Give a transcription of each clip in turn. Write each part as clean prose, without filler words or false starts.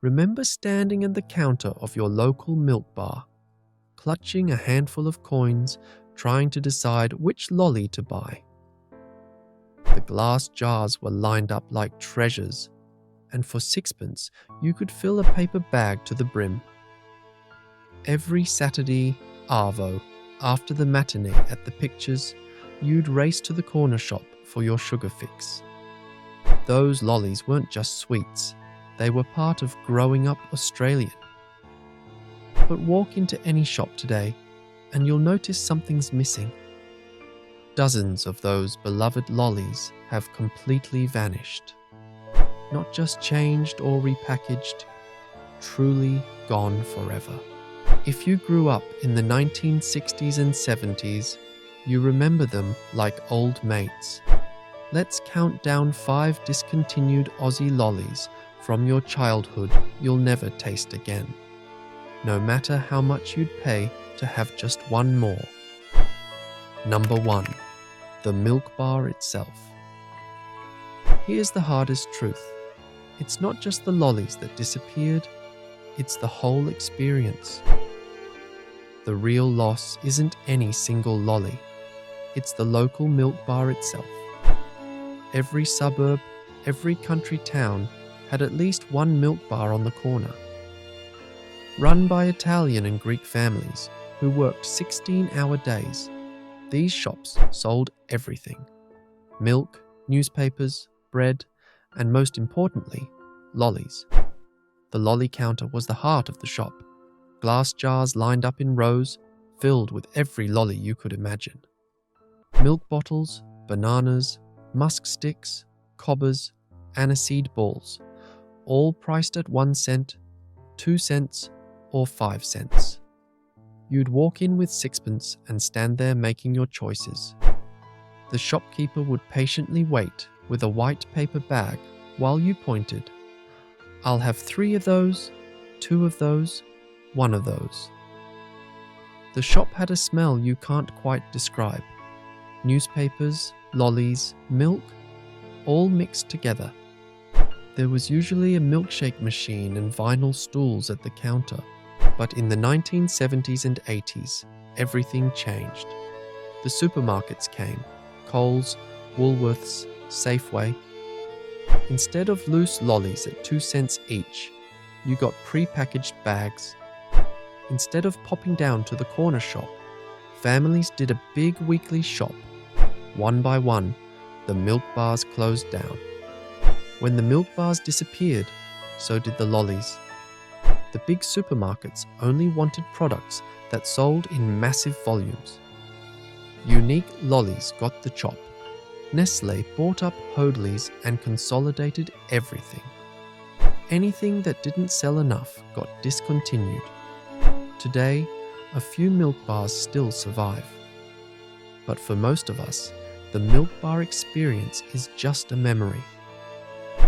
Remember standing at the counter of your local milk bar, clutching a handful of coins, trying to decide which lolly to buy. The glass jars were lined up like treasures, and for sixpence you could fill a paper bag to the brim. Every Saturday arvo, after the matinee at the pictures, you'd race to the corner shop for your sugar fix. Those lollies weren't just sweets, they were part of growing up Australian. But walk into any shop today and you'll notice something's missing. Dozens of those beloved lollies have completely vanished. Not just changed or repackaged, truly gone forever. If you grew up in the 1960s and 70s, you remember them like old mates. Let's count down 5 discontinued Aussie lollies from your childhood you'll never taste again, no matter how much you'd pay to have just one more. Number 1. The milk bar itself. Here's the hardest truth. It's not just the lollies that disappeared, it's the whole experience. The real loss isn't any single lolly, it's the local milk bar itself. Every suburb, every country town had at least one milk bar on the corner. Run by Italian and Greek families who worked 16-hour days, these shops sold everything: milk, newspapers, bread, and most importantly, lollies. The lolly counter was the heart of the shop. Glass jars lined up in rows, filled with every lolly you could imagine. Milk bottles, bananas, musk sticks, cobbers, aniseed balls, all priced at 1 cent, 2 cents, or 5 cents. You'd walk in with sixpence and stand there making your choices. The shopkeeper would patiently wait with a white paper bag while you pointed, "I'll have 3 of those, 2 of those, 1 of those." The shop had a smell you can't quite describe. Newspapers, lollies, milk, all mixed together. There was usually a milkshake machine and vinyl stools at the counter, but in the 1970s and 80s, everything changed. The supermarkets came: Coles, Woolworths, Safeway. Instead of loose lollies at 2 cents each, you got pre-packaged bags. Instead of popping down to the corner shop, families did a big weekly shop. One by one, the milk bars closed down. When the milk bars disappeared, so did the lollies. The big supermarkets only wanted products that sold in massive volumes. Unique lollies got the chop. Nestle bought up Hoadley's and consolidated everything. Anything that didn't sell enough got discontinued. Today, a few milk bars still survive. But for most of us, the milk bar experience is just a memory.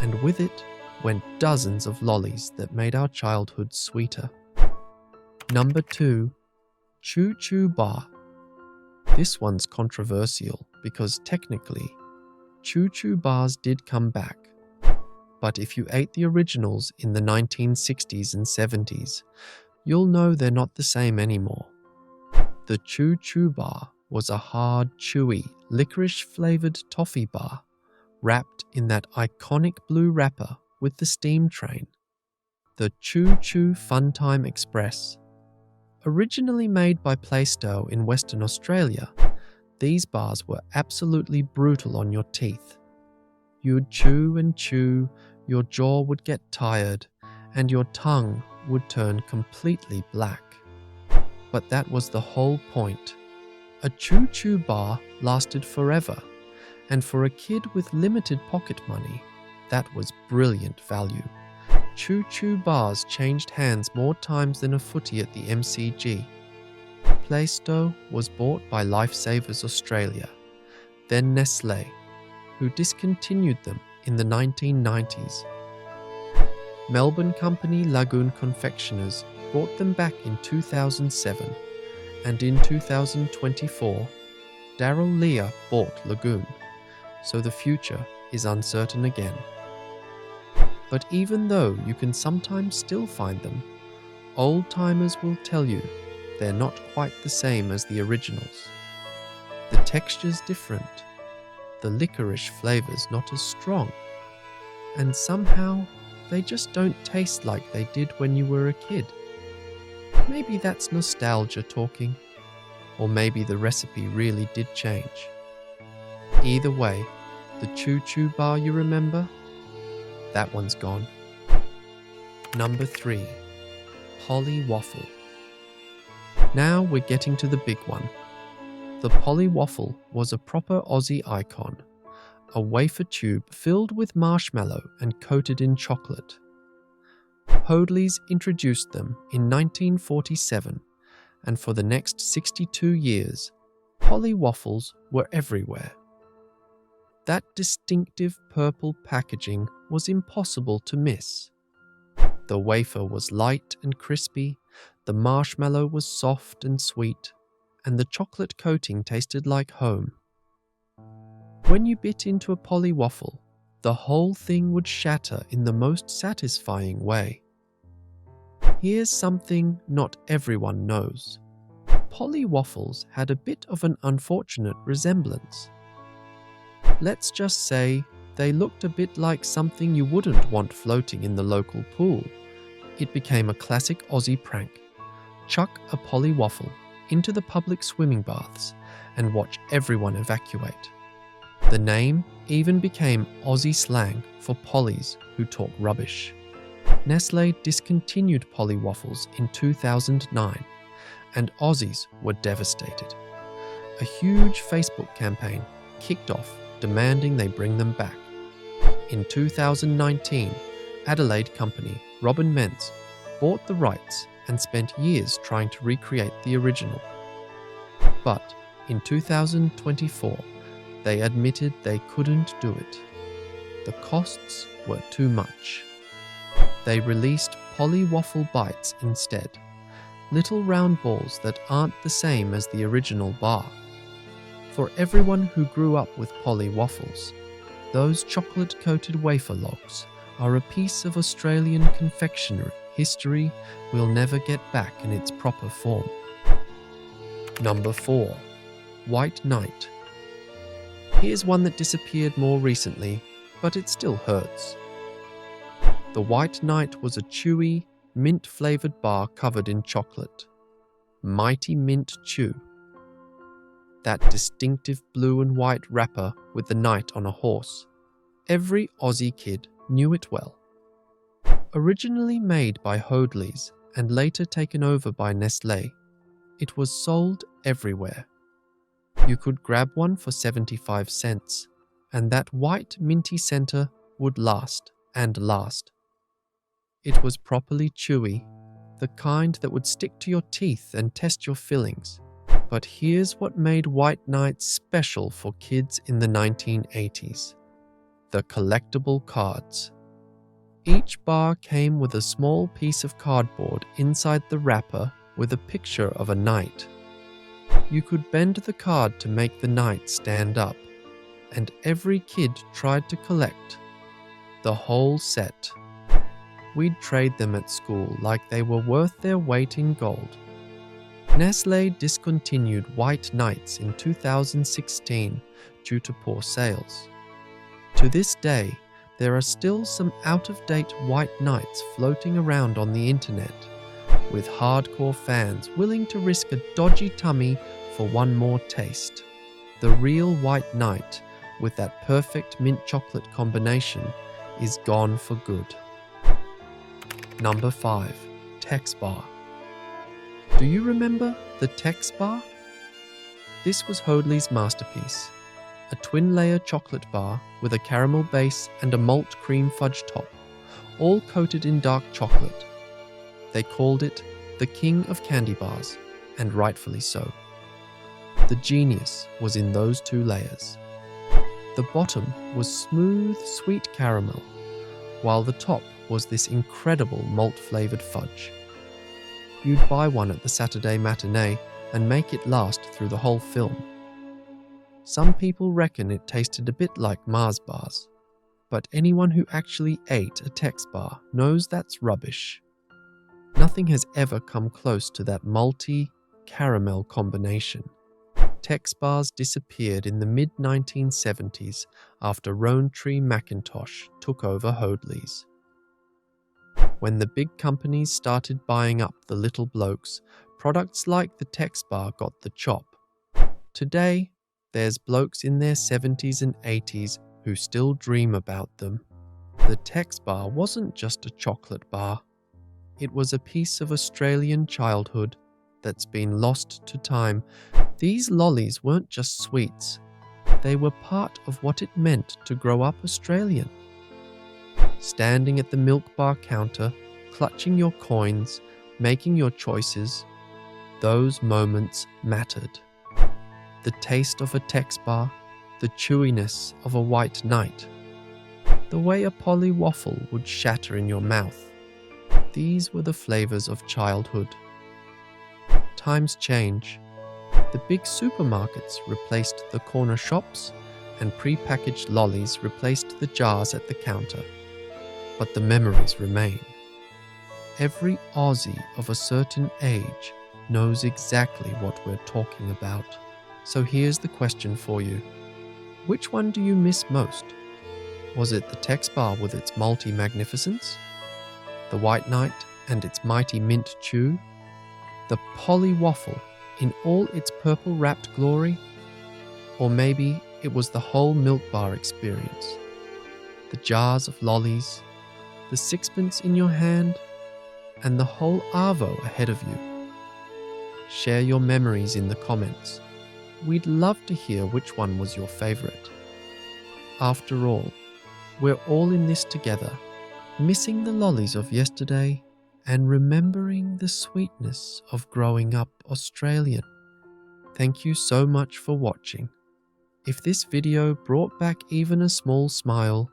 And with it went dozens of lollies that made our childhood sweeter. Number 2. CHOO Bar. This one's controversial because technically, CHOO bars did come back. But if you ate the originals in the 1960s and 70s, you'll know they're not the same anymore. The CHOO bar was a hard, chewy, licorice-flavored toffee bar, wrapped in that iconic blue wrapper with the steam train. The CHOO Funtime Express. Originally made by Plaistow in Western Australia, these bars were absolutely brutal on your teeth. You'd chew and chew, your jaw would get tired, and your tongue would turn completely black. But that was the whole point. A CHOO bar lasted forever, and for a kid with limited pocket money, that was brilliant value. CHOO bars changed hands more times than a footy at the MCG. Plaistow was bought by Lifesavers Australia, then Nestle, who discontinued them in the 1990s. Melbourne company Lagoon Confectioners brought them back in 2007, and in 2024, Daryl Lear bought Lagoon, so the future is uncertain again. But even though you can sometimes still find them, old-timers will tell you they're not quite the same as the originals. The texture's different, the licorice flavor's not as strong, and somehow they just don't taste like they did when you were a kid. Maybe that's nostalgia talking, or maybe the recipe really did change. Either way, the CHOO bar you remember, that one's gone. Number 3. Polly Waffle. Now we're getting to the big one. The Polly Waffle was a proper Aussie icon, a wafer tube filled with marshmallow and coated in chocolate. Hoadley's introduced them in 1947, and for the next 62 years, Polly Waffles were everywhere. That distinctive purple packaging was impossible to miss. The wafer was light and crispy, the marshmallow was soft and sweet, and the chocolate coating tasted like home. When you bit into a Polly Waffle, the whole thing would shatter in the most satisfying way. Here's something not everyone knows. Polly Waffles had a bit of an unfortunate resemblance. Let's just say they looked a bit like something you wouldn't want floating in the local pool. It became a classic Aussie prank. Chuck a Polly Waffle into the public swimming baths and watch everyone evacuate. The name even became Aussie slang for Pollies who talk rubbish. Nestlé discontinued Polly Waffles in 2009, and Aussies were devastated. A huge Facebook campaign kicked off demanding they bring them back. In 2019, Adelaide company Robin Mentz bought the rights and spent years trying to recreate the original. But in 2024, they admitted they couldn't do it. The costs were too much. They released Polly Waffle Bites instead, little round balls that aren't the same as the original bar. For everyone who grew up with Polly Waffles, those chocolate-coated wafer logs are a piece of Australian confectionery history we'll never get back in its proper form. Number 4. White Knight. Here's one that disappeared more recently, but it still hurts. The White Knight was a chewy, mint-flavoured bar covered in chocolate. Mighty Mint Chew. That distinctive blue and white wrapper with the knight on a horse. Every Aussie kid knew it well. Originally made by Hoadley's and later taken over by Nestlé, it was sold everywhere. You could grab one for 75 cents, and that white minty centre would last and last. It was properly chewy, the kind that would stick to your teeth and test your fillings. But here's what made White Knight special for kids in the 1980s. The collectible cards. Each bar came with a small piece of cardboard inside the wrapper with a picture of a knight. You could bend the card to make the knight stand up, and every kid tried to collect the whole set. We'd trade them at school like they were worth their weight in gold. Nestlé discontinued White Knights in 2016 due to poor sales. To this day, there are still some out-of-date White Knights floating around on the internet, with hardcore fans willing to risk a dodgy tummy for one more taste. The real White Knight, with that perfect mint chocolate combination, is gone for good. Number 5. Tex Bar. Do you remember the Tex Bar? This was Hoadley's masterpiece, a twin-layer chocolate bar with a caramel base and a malt cream fudge top, all coated in dark chocolate. They called it the King of Candy Bars, and rightfully so. The genius was in those 2 layers. The bottom was smooth, sweet caramel, while the top was this incredible malt-flavoured fudge. You'd buy one at the Saturday matinee and make it last through the whole film. Some people reckon it tasted a bit like Mars bars. But anyone who actually ate a Tex Bar knows that's rubbish. Nothing has ever come close to that malty caramel combination. Tex Bars disappeared in the mid-1970s after Rowntree Mackintosh took over Hoadley's. When the big companies started buying up the little blokes, products like the Tex Bar got the chop. Today, there's blokes in their 70s and 80s who still dream about them. The Tex Bar wasn't just a chocolate bar. It was a piece of Australian childhood that's been lost to time. These lollies weren't just sweets. They were part of what it meant to grow up Australian. Standing at the milk bar counter, clutching your coins, making your choices, those moments mattered. The taste of a Tex Bar, the chewiness of a white knight, the way a Polly Waffle would shatter in your mouth. These were the flavors of childhood. Times change. The big supermarkets replaced the corner shops, and pre-packaged lollies replaced the jars at the counter. But the memories remain. Every Aussie of a certain age knows exactly what we're talking about. So here's the question for you. Which one do you miss most? Was it the Tex Bar with its malty magnificence? The White Knight and its mighty mint chew? The Polly Waffle in all its purple-wrapped glory? Or maybe it was the whole milk bar experience. The jars of lollies, the sixpence in your hand, and the whole arvo ahead of you. Share your memories in the comments. We'd love to hear which one was your favorite. After all, we're all in this together, missing the lollies of yesterday and remembering the sweetness of growing up Australian. Thank you so much for watching. If this video brought back even a small smile,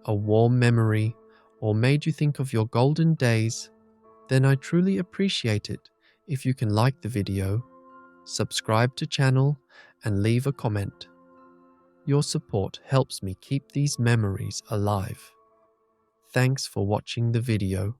a warm memory, or made you think of your golden days, then I truly appreciate it if you can like the video, subscribe to channel, and leave a comment. Your support helps me keep these memories alive. Thanks for watching the video.